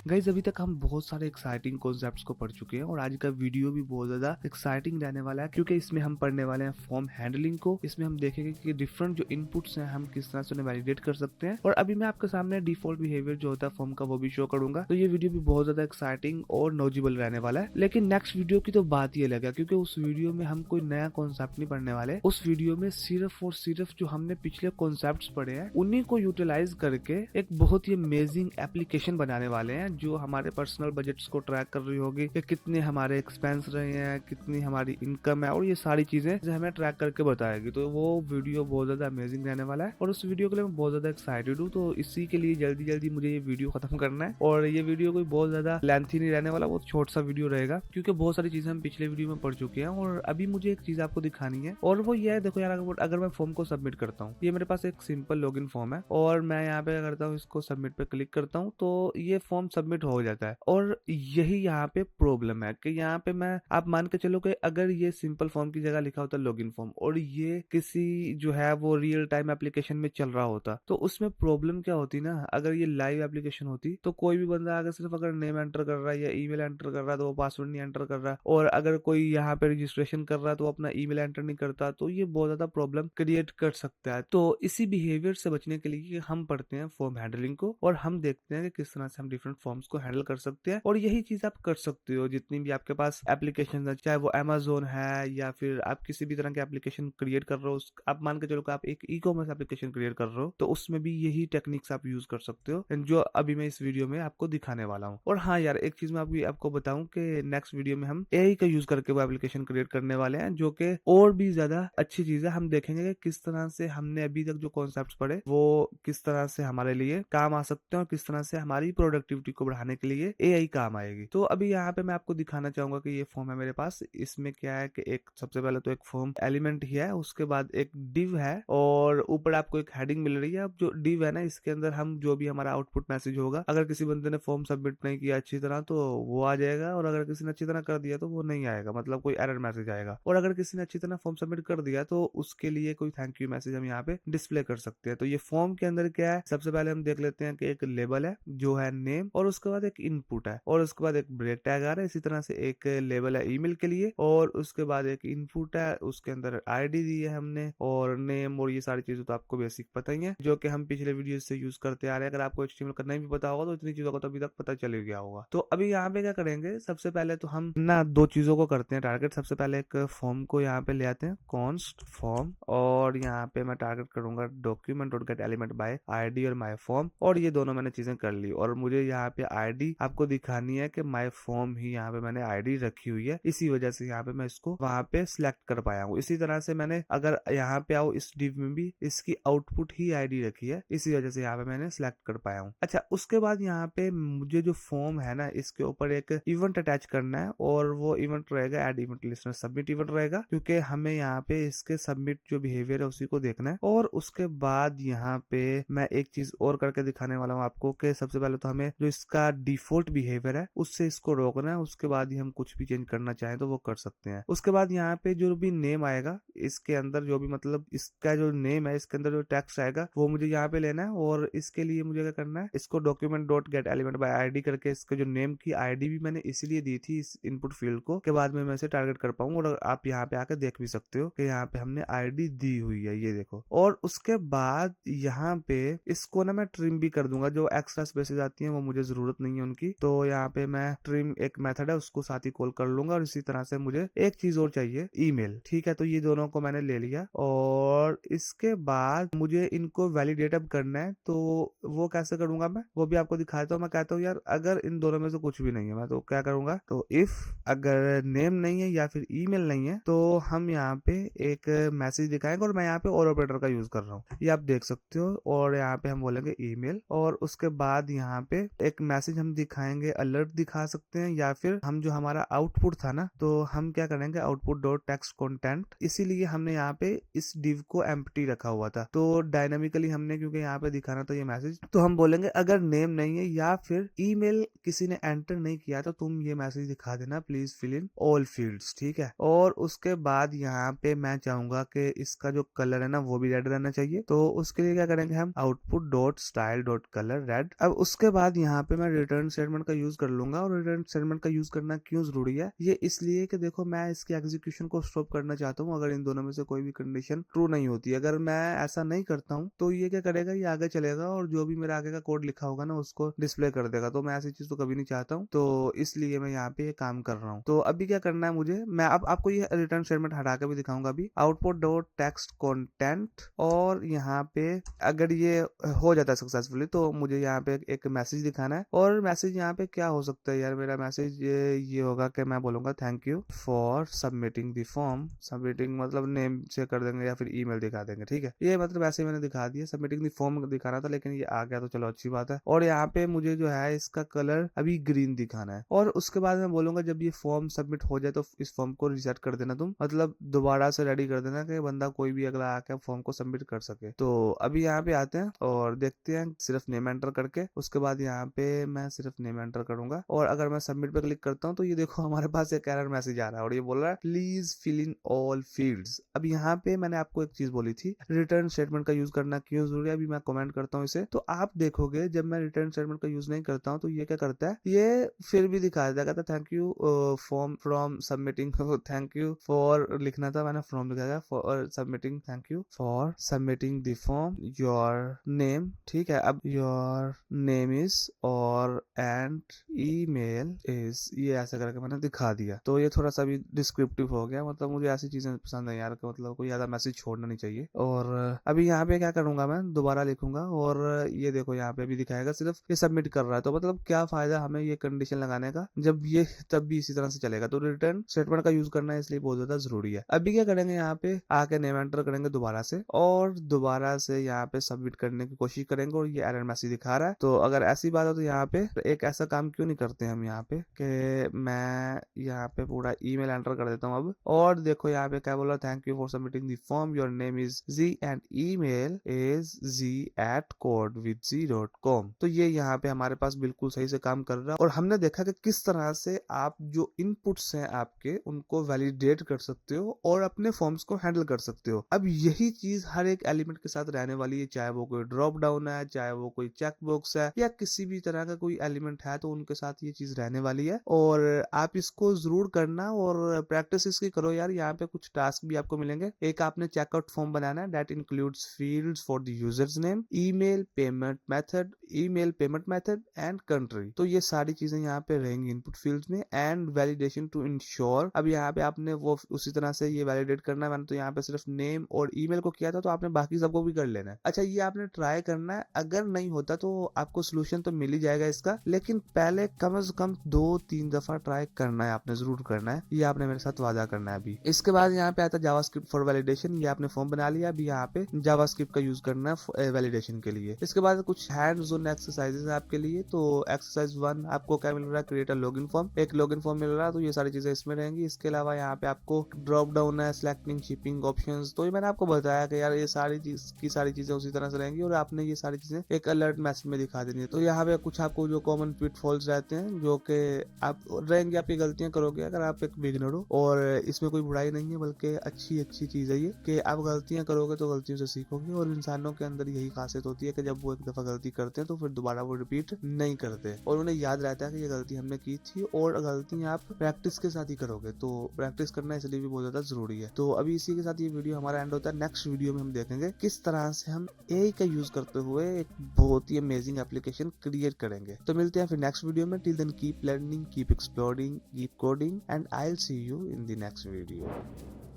Guys अभी तक हम बहुत सारे एक्साइटिंग कॉन्सेप्ट्स को पढ़ चुके हैं और आज का वीडियो भी बहुत ज्यादा एक्साइटिंग रहने वाला है क्योंकि इसमें हम पढ़ने वाले हैं फॉर्म हैंडलिंग को। इसमें हम देखेंगे कि डिफरेंट जो इनपुट्स हैं हम किस तरह से उन्हें वैलिडेट कर सकते हैं और अभी मैं आपके सामने डिफॉल्ट बिहेवियर जो होता है फॉर्म का वो भी शो करूंगा। तो ये वीडियो भी बहुत ज्यादा एक्साइटिंग और नॉलेजेबल रहने वाला है। लेकिन नेक्स्ट वीडियो की तो बात ही अलग है क्योंकि उस वीडियो में हम कोई नया कॉन्सेप्ट नहीं पढ़ने वाले। उस वीडियो में सिर्फ और सिर्फ जो हमने पिछले कॉन्सेप्ट्स पढ़े हैं उन्हीं को यूटिलाइज करके एक बहुत ही अमेजिंग एप्लीकेशन बनाने वाले हैं जो हमारे पर्सनल बजट्स को ट्रैक कर रही होगी कि कितने हमारे एक्सपेंस रहे हैं, कितनी हमारी इनकम है और ये सारी चीजें जो हमें ट्रैक करके बताएगी। तो वो वीडियो बहुत ज्यादा अमेजिंग रहने वाला है और उस वीडियो के लिए मैं बहुत ज्यादा एक्साइटेड हूँ। तो इसी के लिए जल्दी जल्दी मुझे ये वीडियो खत्म करना है और ये वीडियो कोई बहुत ज्यादा लेंथी नहीं रहने वाला, बहुत छोटा सा वीडियो रहेगा क्योंकि बहुत सारी चीजें हम पिछले वीडियो में पढ़ चुके हैं। और अभी मुझे एक चीज आपको दिखानी है और वो ये है, देखो यार, अगर मैं फॉर्म को सबमिट करता हूँ, ये मेरे पास एक सिंपल लॉगिन फॉर्म है और मैं यहाँ पे करता हूँ, इसको सबमिट पे क्लिक करता हूँ तो ये फॉर्म सबमिट हो जाता है। और यही यहाँ पे प्रॉब्लम है कि यहाँ पे आप मान के चलो कि अगर ये सिंपल फॉर्म की जगह लिखा होता लॉगिन फॉर्म और ये किसी जो है वो रियल टाइम एप्लीकेशन में चल रहा होता तो उसमें प्रॉब्लम क्या होती ना, अगर ये लाइव एप्लीकेशन होती तो कोई भी बंदा अगर सिर्फ अगर नेम एंटर कर रहा है या ईमेल एंटर कर रहा है तो वो पासवर्ड नहीं एंटर कर रहा, और अगर कोई यहाँ पे रजिस्ट्रेशन कर रहा है तो वो अपना ईमेल एंटर नहीं करता, तो ये बहुत ज्यादा प्रॉब्लम क्रिएट कर सकता है। तो इसी बिहेवियर से बचने के लिए हम पढ़ते हैं फॉर्म हैंडलिंग को और हम देखते हैं कि किस तरह से हम डिफरेंट फॉर्म्स को हैंडल कर सकते हैं। और यही चीज आप कर सकते हो जितनी भी आपके पास एप्लीकेशन है, चाहे वो अमेजोन है या फिर आप किसी भी तरह के एप्लीकेशन क्रिएट कर रहे हो। आप मान के चलो कि आप एक ई कॉमर्स एप्लीकेशन क्रिएट कर रहे हो तो उसमें भी यही टेक्निक्स आप यूज कर सकते हो जो अभी मैं इस वीडियो में आपको दिखाने वाला हूँ। और हाँ यार, एक चीज मैं आपको बताऊं कि नेक्स्ट वीडियो में हम एआई का यूज करके वो एप्लीकेशन क्रिएट करने वाले हैं जो कि और भी ज्यादा अच्छी चीज है। हम देखेंगे कि किस तरह से हमने अभी तक जो कॉन्सेप्ट पढ़े वो किस तरह से हमारे लिए काम आ सकते हैं और किस तरह से हमारी प्रोडक्टिविटी को बढ़ाने के लिए एआई काम आएगी। तो अभी यहाँ पे मैं आपको दिखाना चाहूंगा कि ये फॉर्म है मेरे पास। इसमें क्या है कि एक सबसे पहले तो एक फॉर्म एलिमेंट ही है, उसके बाद एक डिव है और ऊपर आपको एक हेडिंग मिल रही है। अब जो डिव है ना, इसके अंदर हम जो भी हमारा आउटपुट मैसेज होगा, अगर किसी बंदे ने फॉर्म सबमिट नहीं किया अच्छी तरह तो वो आ जाएगा और अगर किसी ने अच्छी तरह कर दिया तो वो नहीं आएगा, मतलब कोई एरर मैसेज आएगा। और अगर किसी ने अच्छी तरह फॉर्म सबमिट कर दिया तो उसके लिए कोई थैंक यू मैसेज हम यहाँ पे डिस्प्ले कर सकते हैं। तो ये फॉर्म के अंदर क्या है, सबसे पहले हम देख लेते हैं कि एक लेबल है जो है नेम और उसके बाद एक इनपुट है और उसके बाद एक ब्रेक टैग आ रहा है। इसी तरह से एक लेबल है ईमेल के लिए और उसके बाद एक इनपुट है, उसके अंदर आईडी दी है हमने और नेम और ये सारी चीजें तो आपको बेसिक पता ही है जो कि हम पिछले वीडियो से यूज करते आ रहे हैं। अगर आपको HTML करना भी पता होगा तो इतनी चीजों का तो अभी तक पता चल ही गया होगा। तो अभी यहाँ पे क्या करेंगे, सबसे पहले तो हम ना दो चीजों को करते हैं टारगेट। सबसे पहले एक फॉर्म को यहाँ पे ले आते हैं, कॉन्स्ट फॉर्म, और यहाँ पे मैं टारगेट करूंगा document dot gate element by ID और माय फॉर्म। और ये दोनों मैंने चीजें कर ली और मुझे यहाँ पे आईडी आपको दिखानी है कि माय फॉर्म ही यहाँ पे मैंने आईडी रखी हुई है, इसी वजह से यहाँ पे मैं इसको वहां पे सिलेक्ट कर पाया हूँ। इसी तरह से मैंने अगर यहाँ पे आओ इस डिव में भी इसकी आउटपुट ही आईडी रखी है, इसी वजह से यहाँ पे मैंने सिलेक्ट कर पाया हूँ। अच्छा, उसके बाद यहाँ पे मुझे जो फॉर्म है ना इसके ऊपर एक इवेंट अटैच करना है और वो इवेंट रहेगा एड इवेंट लिस्ट में सबमिट इवेंट रहेगा क्योंकि हमें यहाँ पे इसके सबमिट जो बिहेवियर है उसी को देखना है। और उसके बाद यहाँ पे मैं एक चीज और करके दिखाने वाला हूँ आपको कि सबसे पहले तो हमें जो इसका डिफॉल्ट बिहेवियर है उससे इसको रोकना है, उसके बाद ही हम कुछ भी चेंज करना चाहें तो वो कर सकते हैं। उसके बाद यहाँ पे जो भी नेम आएगा इसके अंदर जो भी मतलब इसका जो नेम है इसके अंदर जो टेक्स्ट आएगा वो मुझे यहाँ पे लेना है और इसके लिए मुझे क्या करना है, इसको document dot gate element by ID करके इसके जो नेम की आईडी भी मैंने इसीलिए दी थी इस इनपुट फील्ड को के बाद में मैं इसे टारगेट कर पाऊँ। और आप यहाँ पे आकर देख भी सकते हो कि यहाँ पे हमने आईडी दी हुई है, ये देखो। और उसके बाद यहाँ पे इसको ना मैं ट्रिम भी कर दूंगा, जो एक्स्ट्रा स्पेसेस आती हैं वो मुझे जरूरत नहीं है उनकी, तो यहाँ पे मैं ट्रिम एक मेथड है उसको साथ ही कॉल कर लूंगा। और इसी तरह से मुझे एक चीज और चाहिए, ईमेल, ठीक है। तो ये दोनों को मैंने ले लिया और इसके बाद मुझे इनको वैलिडेट अब करना है, तो वो कैसे करूंगा मैं वो भी आपको दिखाता हूँ। मैं कहता हूँ यार अगर इन दोनों में से कुछ भी नहीं है मैं तो क्या करूंगा, तो इफ अगर नेम नहीं है या फिर ईमेल नहीं है तो हम यहाँ पे एक मैसेज दिखाएंगे और मैं यहाँ पे और ऑपरेटर का यूज कर रहा हूँ, ये आप देख सकते हो। और यहाँ पे हम बोलेंगे ईमेल और उसके बाद यहाँ पे एक मैसेज हम दिखाएंगे, अलर्ट दिखा सकते हैं या फिर हम जो हमारा आउटपुट था ना तो हम क्या करेंगे आउटपुट डॉट टेक्स्ट कंटेंट, इसीलिए हमने यहाँ पे इस डिव को एम्प्टी रखा हुआ था तो डायनामिकली हमने क्योंकि यहाँ पे दिखाना था ये मैसेज, तो हम बोलेंगे अगर नेम नहीं है या फिर ईमेल किसी ने एंटर नहीं किया तो तुम ये मैसेज दिखा देना, please fill in all fields, ठीक है। और उसके बाद यहाँ पे मैं चाहूंगा कि इसका जो कलर है ना वो भी रेड रहना चाहिए, तो उसके लिए क्या करेंगे हम output dot style dot colour red. अब उसके बाद यहाँ पे मैं रिटर्न स्टेटमेंट का यूज कर लूंगा। और रिटर्न स्टेटमेंट का यूज करना क्यों जरूरी है, ये इसलिए कि देखो मैं इसके एग्जीक्यूशन को स्टॉप करना चाहता हूँ अगर इन दोनों में से कोई भी कंडीशन ट्रू नहीं होती। अगर मैं ऐसा नहीं करता हूँ तो ये क्या करेगा, ये आगे चलेगा और जो भी मेरा आगे का कोड लिखा होगा ना उसको डिस्प्ले कर देगा। तो मैं ऐसी चीज तो कभी नहीं चाहता हूँ, तो इसलिए मैं यहाँ पे ये काम कर रहा हूँ। तो अभी क्या करना है मुझे, मैं अब आपको ये रिटर्न स्टेटमेंट हटा के भी दिखाऊंगा। अभी आउटपुट डॉट टेक्स्ट कंटेंट, और यहाँ पे अगर ये हो जाता है सक्सेसफुली तो मुझे यहाँ पे एक मैसेज दिखाना है। और मैसेज यहाँ पे क्या हो सकता है यार, मेरा मैसेज ये होगा कि मैं बोलूंगा thank you for submitting the form. Submitting मतलब नेम से कर देंगे या फिर ईमेल दिखा देंगे, ठीक है। ये मतलब ऐसे मैंने दिखा दिया, सबमिटिंग द फॉर्म दिखाना था लेकिन ये आ गया तो चलो अच्छी बात है। और यहाँ पे मुझे जो है इसका कलर अभी ग्रीन दिखाना है। और उसके बाद मैं बोलूंगा जब ये फॉर्म सबमिट हो जाए तो इस फॉर्म को रिसेट कर देना तुम, मतलब दोबारा से रेडी कर देना कि बंदा कोई भी अगला आके फॉर्म को सबमिट कर सके। तो अभी यहाँ पे आते हैं और देखते हैं सिर्फ नेम एंटर करके। उसके बाद यहाँ पे मैं सिर्फ नेम एंटर करूंगा और अगर मैं सबमिट पे क्लिक करता हूँ तो ये देखो हमारे पास एक एरर मैसेज आ रहा है और ये बोल रहा है please fill in all fields. अब यहाँ पे मैंने आपको एक चीज बोली थी, रिटर्न स्टेटमेंट का यूज करना क्यों जरूरी है। अभी मैं कमेंट करता हूँ इसे, तो आप देखोगे जब मैं रिटर्न स्टेटमेंट का यूज नहीं करता हूँ तो ये क्या करता है, ये फिर भी दिखा देगा, कहता thank you form from submitting, thank you for लिखना था मैंने, फ्रॉम लिखा था, for submitting, thank you for submitting the form, your name, ठीक है। अब योर नेम इज और एंड ईमेल इज, ये ऐसा करके मैंने दिखा दिया। तो ये थोड़ा सा भी डिस्क्रिप्टिव हो गया, मतलब मुझे ऐसी चीजें पसंद है यार, मतलब कोई ज्यादा मैसेज छोड़ना नहीं चाहिए। और अभी यहाँ पे क्या करूंगा, मैं दोबारा लिखूंगा और ये देखो यहाँ पे भी दिखाएगा सिर्फ ये सबमिट कर रहा है। तो मतलब क्या फायदा हमें ये कंडीशन लगाने का जब ये तब भी इसी तरह से चलेगा। तो रिटर्न स्टेटमेंट का यूज करना इसलिए बहुत ज्यादा जरूरी है। अभी क्या करेंगे, यहाँ पे आके नेम एंटर करेंगे दोबारा से और दोबारा से यहाँ पे सबमिट करने की कोशिश करेंगे और ये एरर मैसेज दिखा रहा है। तो अगर ऐसी बात हो तो यहाँ पे एक ऐसा काम क्यों नहीं करते हम यहाँ पे कि मैं यहाँ पे पूरा ईमेल एंटर कर देता हूँ अब। और देखो यहाँ पे क्या बोला, thank you for submitting the form, your name is Z and email is z@codewithz.com। तो ये यहाँ पे हमारे पास बिल्कुल सही से काम कर रहा है। और हमने देखा कि किस तरह से आप जो इनपुट्स हैं आपके उनको वैलिडेट कर सकते हो और अपने फॉर्म्स को हैंडल कर सकते हो। अब यही चीज हर एक एलिमेंट के साथ रहने वाली है, चाहे वो कोई ड्रॉप डाउन है, चाहे वो कोई चेक बॉक्स है या किसी भी तरह का कोई एलिमेंट है, तो उनके साथ ये चीज रहने वाली है। और आप इसको जरूर करना और प्रैक्टिस इसकी करो यार। यहाँ पे कुछ टास्क भी आपको मिलेंगे। एक आपने चेकआउट फॉर्म बनाना है, that includes fields for the users name, email payment method and country. तो ये सारी चीजें यहाँ पे रहेंगी इनपुट फील्ड्स में। एंड वैलिडेशन टू इंश्योर, अब यहाँ पे आपने वो उसी तरह से ये वैलिडेट करना है। मैंने तो यहाँ पे सिर्फ नेम और ईमेल को किया था, तो आपने बाकी सबको भी कर लेना है। अच्छा, ये आपने ट्राई करना है, अगर नहीं होता तो आपको सोल्यूशन तो मिल ही जाएगा इसका, लेकिन पहले कम से कम 2-3 दफा ट्राई करना है, आपने जरूर करना है। ये आपने मेरे साथ वादा करना है। अभी इसके बाद यहाँ पे आता है जावास्क्रिप्ट फॉर वैलिडेशन। ये आपने फॉर्म बना लिया, अभी यहाँ पे जावास्क्रिप्ट का यूज करना है वैलिडेशन के लिए। इसके बाद कुछ हैंड्स ऑन एक्सरसाइजेस है आपके लिए। तो एक्सरसाइज 1 आपको क्या मिल रहा है, क्रिएट अ लॉगिन फॉर्म, एक लॉगिन फॉर्म मिल रहा है। तो ये सारी चीजें इसमें रहेंगी। इसके अलावा यहाँ पे आपको ड्रॉप डाउन है, सिलेक्टिंग शिपिंग ऑप्शंस। तो ये मैंने आपको बताया कि यार ये सारी चीजें उसी तरह से रहेंगी और आपने ये सारी चीजें एक अलर्ट मैसेज में दिखा देनी है। तो यहाँ पे कुछ आपको जो कॉमन पिटफॉल्स रहते हैं जो कि आप रहेंगे, आपकी गलतियां करोगे अगर आप एक बिगिनर हो। और इसमें कोई बुराई नहीं है, बल्कि अच्छी चीज है ये कि आप गलतियां करोगे तो गलतियों से सीखोगे। और इंसानों के अंदर यही खासियत होती है कि जब वो एक दफा गलती करते हैं तो फिर दोबारा वो रिपीट नहीं करते और उन्हें याद रहता है कि ये गलती हमने की थी। और गलती आप प्रैक्टिस के साथ ही करोगे, तो प्रैक्टिस करना इसलिए भी बहुत ज्यादा जरूरी है। तो अभी इसी के साथ ये वीडियो हमारा एंड होता है। नेक्स्ट वीडियो में हम देखेंगे किस तरह से हम एआई का यूज करते हुए एक बहुत ही अमेजिंग एप्लीकेशन क्रिएट करेंगे। तो मिलते हैं फिर नेक्स्ट वीडियो में। Till then keep learning, keep exploring, keep coding and I will see you in the next video.